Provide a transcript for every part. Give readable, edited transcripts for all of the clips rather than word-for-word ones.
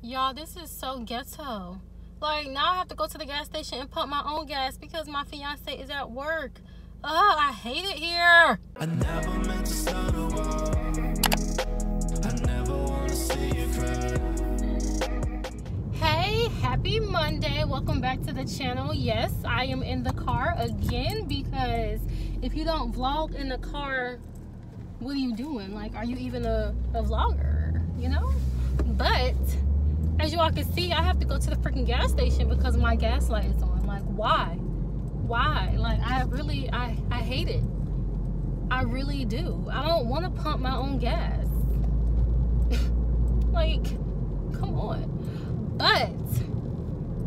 Y'all, this is so ghetto. Like, now I have to go to the gas station and pump my own gas because my fiance is at work. Oh, I hate it here. I never meant to start a war. I never want to see you cry. Hey, happy Monday. Welcome back to the channel. Yes, I am in the car again because if you don't vlog in the car, what are you doing? Like, are you even a vlogger, you know? But as you all can see, I have to go to the freaking gas station because my gas light is on. Like, why? Like, I hate it. I really do. I don't want to pump my own gas. Like, come on. But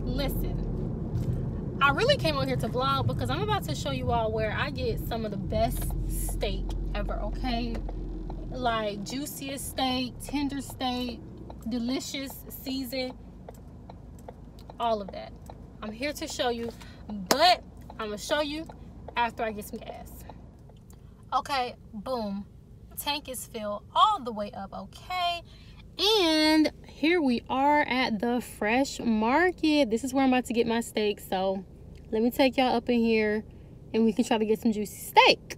listen, I really came on here to vlog because I'm about to show you all where I get some of the best steak ever, okay? Like, juiciest steak, tender steak, delicious, seasoned, all of that. I'm here to show you, but I'm gonna show you after I get some gas. Okay, boom, tank is filled all the way up, okay? And here we are at the fresh market. This is where I'm about to get my steak, so let me take y'all up in here and we can try to get some juicy steak.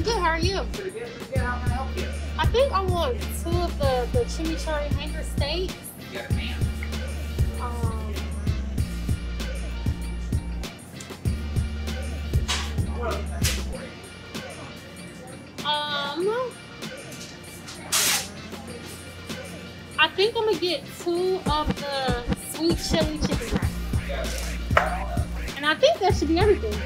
Good, how are you? Pretty good, how can I help you? I think I want 2 of the chimichurri hanger steaks. You got a man. I think I'm gonna get 2 of the sweet chili chicken wraps. And I think that should be everything.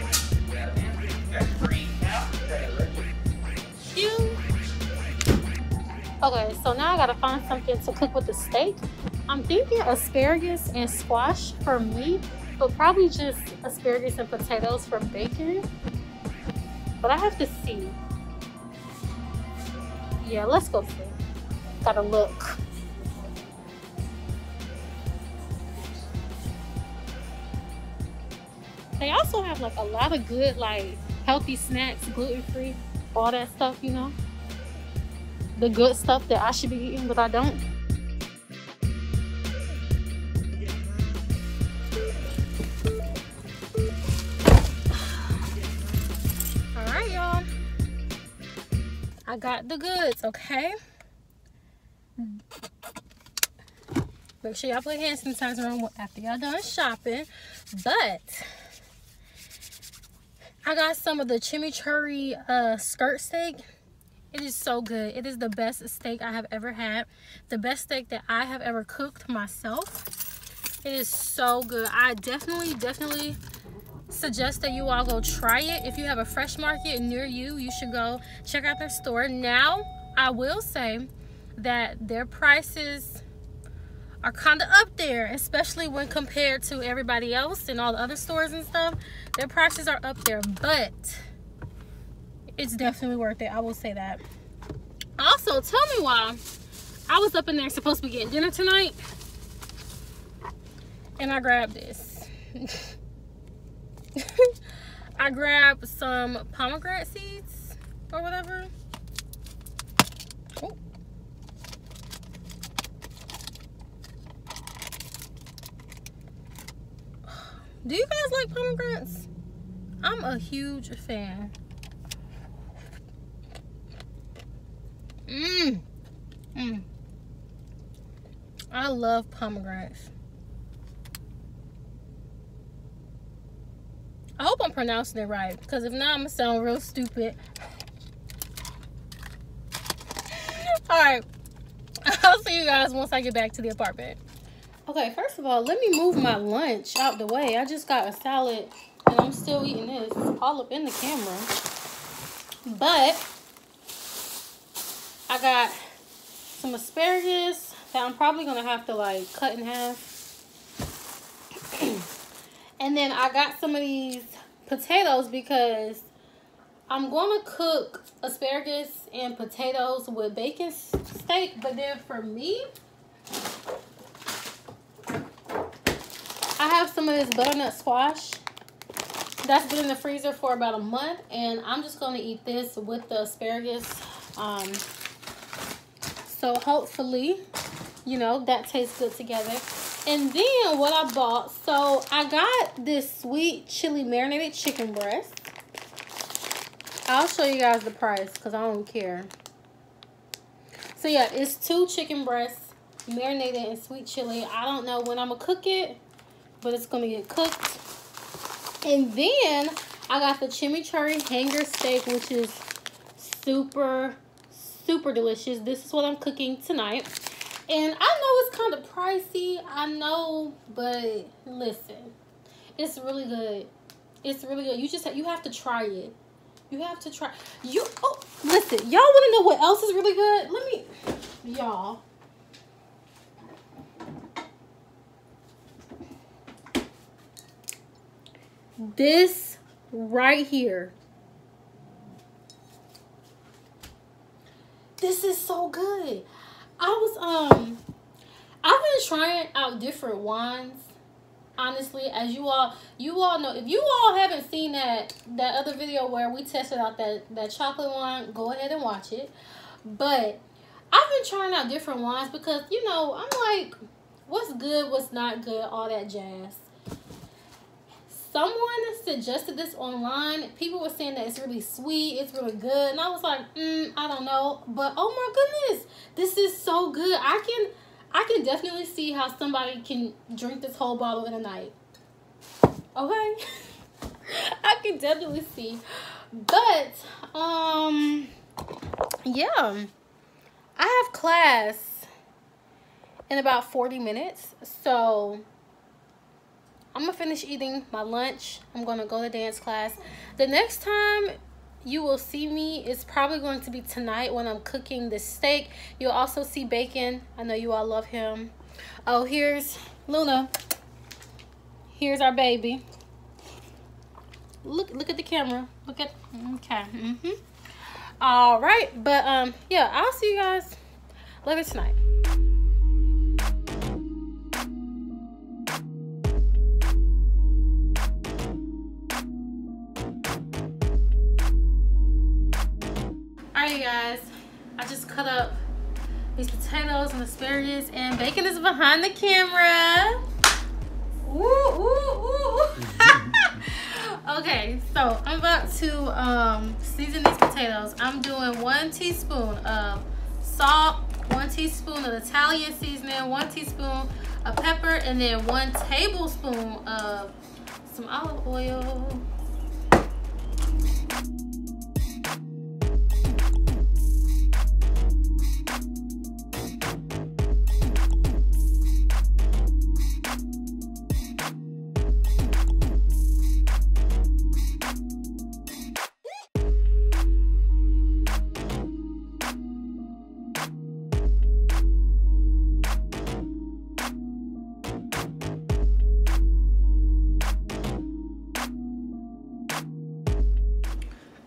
Okay, so now I gotta find something to cook with the steak. I'm thinking asparagus and squash for me, but probably just asparagus and potatoes for bacon. But I have to see. Yeah, let's go see. Gotta look. They also have like a lot of good like healthy snacks, gluten-free, all that stuff, you know. The good stuff that I should be eating, but I don't. All right, y'all. I got the goods, okay? Make sure y'all put hand sanitizer on after y'all done shopping. But I got some of the chimichurri skirt steak. It is so good. It is the best steak I have ever had. The best steak that I have ever cooked myself. It is so good. I definitely suggest that you all go try it. If you have a fresh market near you, you should go check out their store. Now, I will say that their prices are kind of up there, especially when compared to everybody else and all the other stores and stuff. Their prices are up there, but it's definitely worth it. I will say that. Also, tell me why I was up in there supposed to be getting dinner tonight and I grabbed this. I grabbed some pomegranate seeds or whatever. Oh. Do you guys like pomegranates? I'm a huge fan. I love pomegranates. I hope I'm pronouncing it right, because if not, I'm gonna sound real stupid. Alright, I'll see you guys once I get back to the apartment. Okay, first of all, let me move my lunch out the way. I just got a salad and I'm still eating this all up in the camera. But I got some asparagus that I'm probably gonna have to like cut in half. And then I got some of these potatoes because I'm going to cook asparagus and potatoes with bacon steak. But then for me, I have some of this butternut squash that's been in the freezer for about a month, and I'm just going to eat this with the asparagus. So hopefully, you know, that tastes good together. And then what I bought, so I got this sweet chili marinated chicken breast. I'll show you guys the price because I don't care. So yeah, it's 2 chicken breasts marinated in sweet chili. I don't know when I'm going to cook it, but it's going to get cooked. And then I got the chimichurri hanger steak, which is super, super delicious. This is what I'm cooking tonight. And I know it's kind of pricey. I know, but listen, it's really good. It's really good. You have to try it. You have to try. Listen, y'all want to know what else is really good? Let me, y'all. This right here. This is so good. I've been trying out different wines. Honestly, as you all know, if you all haven't seen that other video where we tested out that chocolate wine, go ahead and watch it. But I've been trying out different wines because, you know, I'm like, what's good, what's not good, all that jazz. Someone suggested this online. People were saying that it's really sweet, it's really good, and I was like, I don't know, but oh my goodness, this is so good. I can definitely see how somebody can drink this whole bottle in a night. Okay, I can definitely see, but yeah, I have class in about 40 minutes, so I'm going to finish eating my lunch. I'm going to go to dance class. The next time you will see me is probably going to be tonight when I'm cooking the steak. You'll also see Bacon. I know you all love him. Oh, here's Luna. Here's our baby. Look at the camera. Look at, okay. All right. But, yeah, I'll see you guys later tonight. Alright guys, I just cut up these potatoes and asparagus, and Bacon is behind the camera. Woo, woo, woo. Okay, so I'm about to season these potatoes. I'm doing 1 teaspoon of salt, 1 teaspoon of Italian seasoning, 1 teaspoon of pepper, and then 1 tablespoon of some olive oil.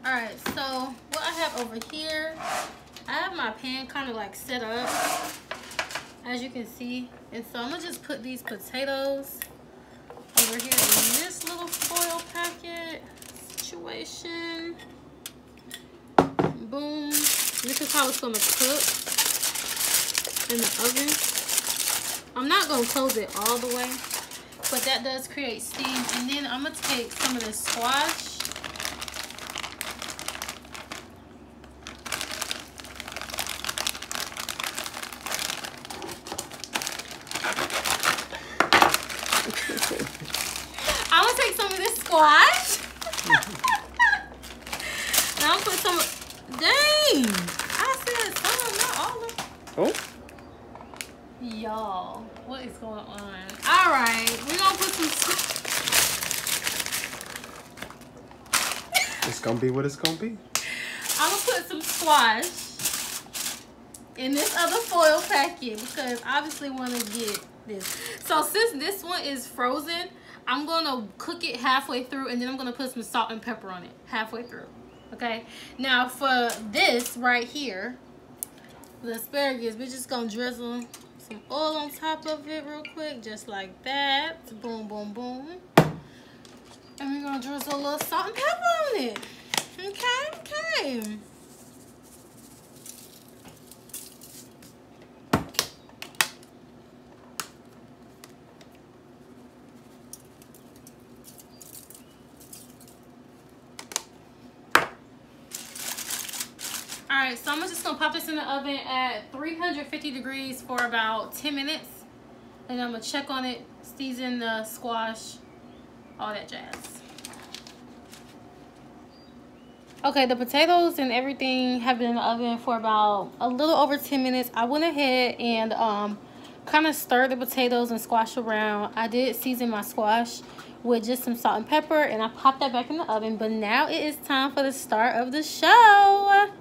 Alright, so what I have over here, I have my pan kind of like set up, as you can see. And so I'm going to just put these potatoes over here in this little foil packet situation. Boom. This is how it's going to cook in the oven. I'm not going to close it all the way, but that does create steam. And then I'm going to take some of this squash. I'm gonna take some of this squash. Now I'm gonna put some. Dang! I said some, not all of them. Oh. Y'all, what is going on? All right, we're gonna put some. It's gonna be what it's gonna be. I'm gonna put some squash in this other foil packet because obviously want to get this. So since this one is frozen, I'm gonna cook it halfway through, and then I'm gonna put some salt and pepper on it halfway through. Okay. Now for this right here, the asparagus, we're just gonna drizzle some oil on top of it real quick, just like that. Boom, boom, boom. And we're gonna drizzle a little salt and pepper on it. Okay. Alright, so I'm just going to pop this in the oven at 350 degrees for about 10 minutes. And I'm going to check on it, season the squash, all that jazz. Okay, the potatoes and everything have been in the oven for about a little over 10 minutes. I went ahead and kind of stirred the potatoes and squash around. I did season my squash with just some salt and pepper, and I popped that back in the oven. But now it is time for the start of the show.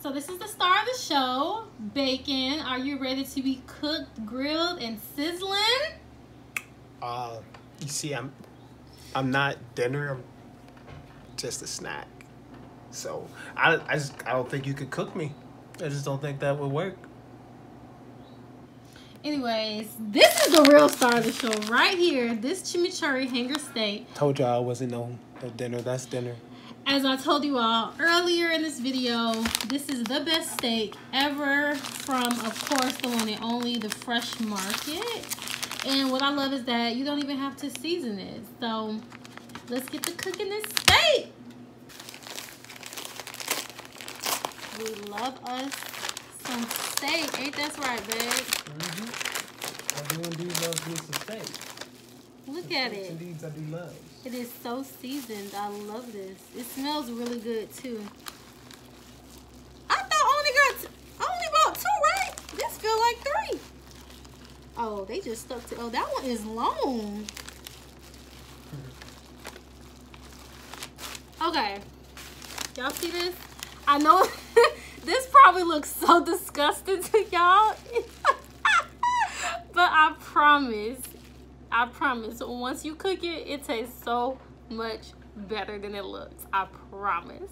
So this is the star of the show, bacon. Are you ready to be cooked, grilled, and sizzling? You see, I'm not dinner. I'm just a snack. So I don't think you could cook me. I just don't think that would work. Anyways, this is the real star of the show right here. This chimichurri hanger steak. Told y'all I wasn't no dinner. That's dinner. As I told you all earlier in this video, this is the best steak ever from, of course, the one and only, the Fresh Market. And what I love is that you don't even have to season it. So let's get to cooking this steak. We love us some steak. Ain't that right, babe? I do indeed love me some steak. Look at it. Indeed, I do love. It is so seasoned. I love this. It smells really good too. I thought I only bought 2, right? This feel like 3. Oh, they just stuck to. Oh, that one is long. Okay, y'all see this? I know this probably looks so disgusting to y'all, but I promise, once you cook it, it tastes so much better than it looks. I promise.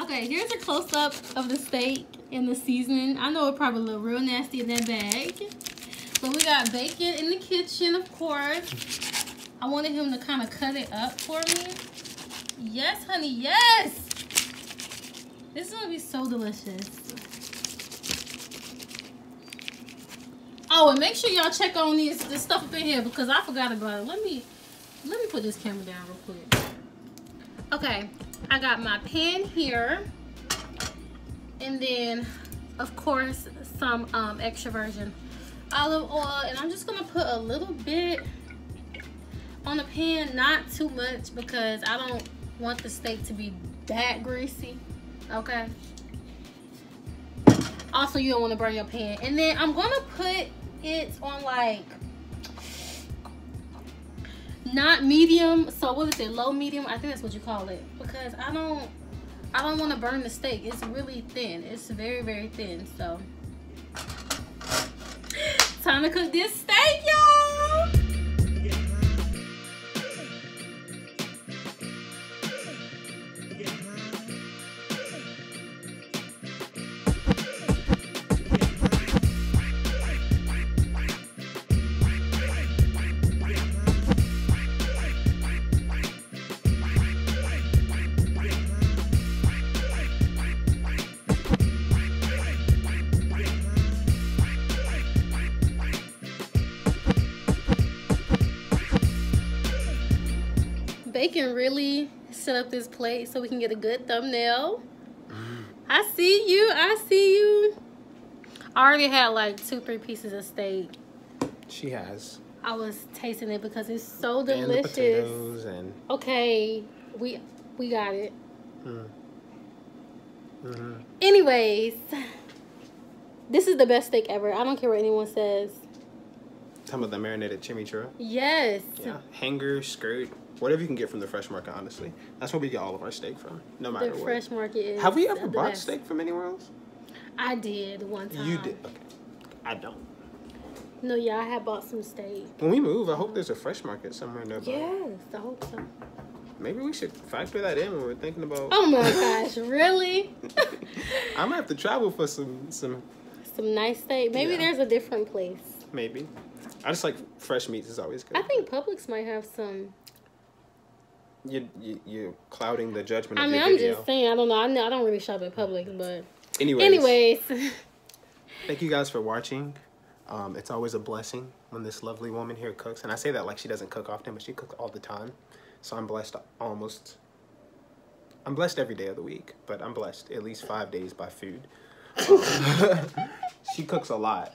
Okay, here's a close-up of the steak and the seasoning. I know it probably look real nasty in that bag, but we got bacon in the kitchen, of course. I wanted him to kind of cut it up for me. Yes, honey, yes! This is gonna be so delicious. Oh, and make sure y'all check on this stuff up in here because I forgot about it. Let me put this camera down real quick. Okay, I got my pan here, and then of course some extra virgin olive oil, and I'm just gonna put a little bit on the pan, not too much because I don't want the steak to be that greasy. Okay. Also, you don't want to burn your pan. And then I'm gonna put it on like not medium. So what is it? Low medium? I think that's what you call it. Because I don't want to burn the steak. It's really thin. It's very, very thin. So time to cook this steak, y'all. Bacon really set up this plate so we can get a good thumbnail. I see you. I see you. I already had like 2-3 pieces of steak. She has. I was tasting it because it's so delicious. And the potatoes and... Okay, we got it. Anyways, this is the best steak ever. I don't care what anyone says. Talking about the marinated chimichurri? Yes. Yeah, hanger, skirt, whatever you can get from the Fresh Market, honestly. That's where we get all of our steak from, no matter what. The Fresh Market is... Have we ever bought steak from anywhere else? I did one time. You did? Okay. I don't. No, yeah, I had bought some steak. When we move, I hope there's a fresh market somewhere nearby. Yes, I hope so. Maybe we should factor that in when we're thinking about. Oh my gosh, really? I'm gonna have to travel for some nice steak. Maybe there's a different place. Maybe. I just like fresh meats is always good. I think Publix might have some. You're clouding the judgment of I mean, your I'm video. just saying. I don't know. I don't really shop at Publix, but anyways. Thank you guys for watching. It's always a blessing when this lovely woman here cooks, and I say that like she doesn't cook often, but she cooks all the time. So I'm blessed I'm blessed every day of the week, but I'm blessed at least 5 days by food. She cooks a lot.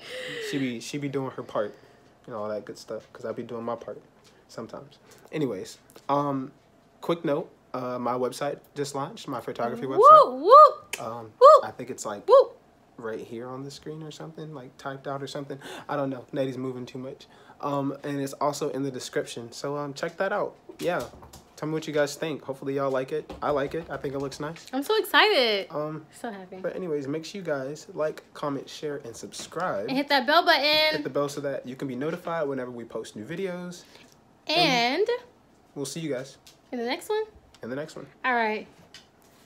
She be doing her part and all that good stuff, because I be doing my part sometimes. Anyways, quick note, my website just launched, my photography website. Woo, woo, woo. I think it's like Woo. right here on the screen or something, like typed out or something. I don't know. Netty's moving too much. And it's also in the description. So check that out. Yeah. Tell me what you guys think. Hopefully y'all like it. I like it. I think it looks nice. I'm so excited. So happy. But anyways, make sure you guys like, comment, share, and subscribe. And hit that bell button. Hit the bell so that you can be notified whenever we post new videos. And we'll see you guys in the next one. in the next one. All right.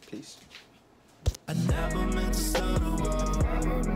Peace. I never meant to start a war.